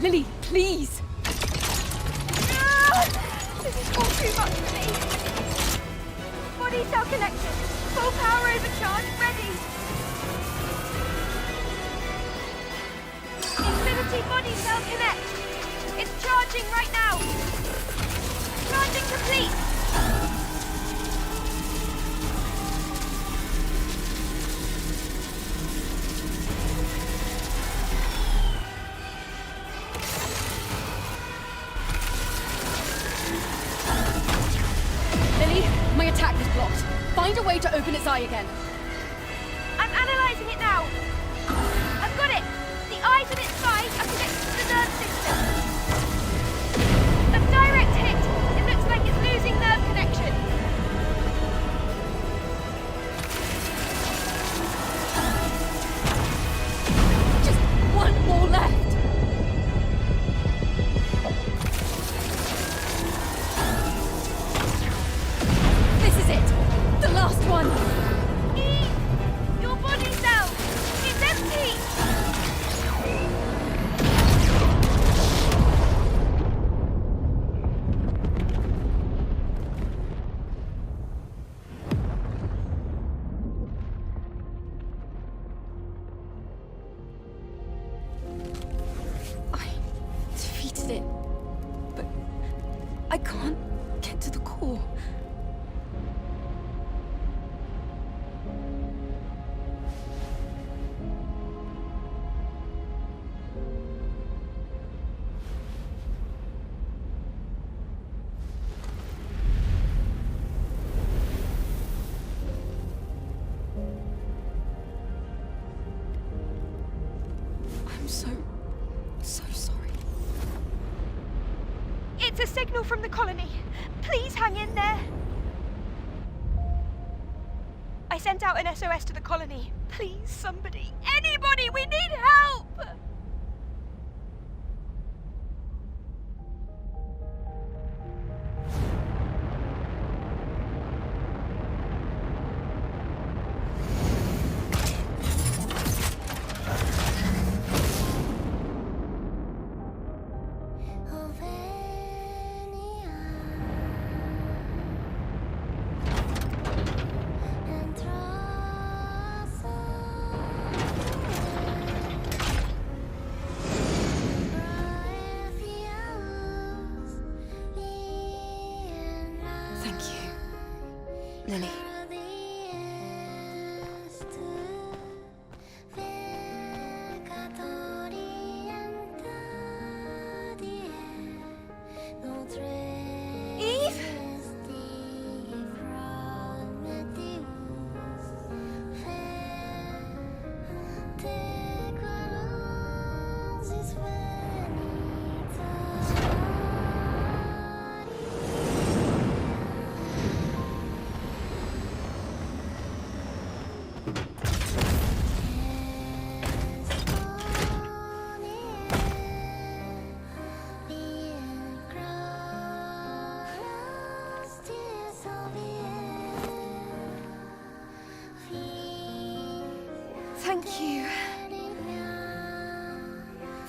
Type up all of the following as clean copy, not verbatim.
Lily, please! This is all too much for me. Body cell connection. Full power overcharge ready. Infinity body cell connect. It's charging right now. Charging complete. Lily, my attack is blocked. Find a way to open its eye again. I'm analysing it now. I've got it. The eyes of its sides are connected to the nerve system. A direct hit. It looks like it's losing nerve connection. Just one more left. This is it. The last one. Eve, your body cell. It's empty. I defeated it. But I can't get to the core. I'm so sorry. It's a signal from the colony. Please hang in there. I sent out an SOS to the colony. Please, somebody. Anybody, we need help! Thank you, Lily. Eve? Thank you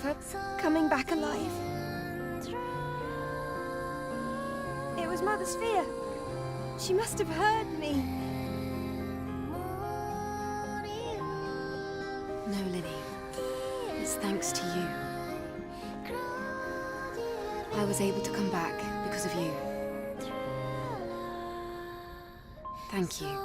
for coming back alive. It was Mother Sphere. She must have heard me. No, Lily. It's thanks to you. I was able to come back because of you. Thank you.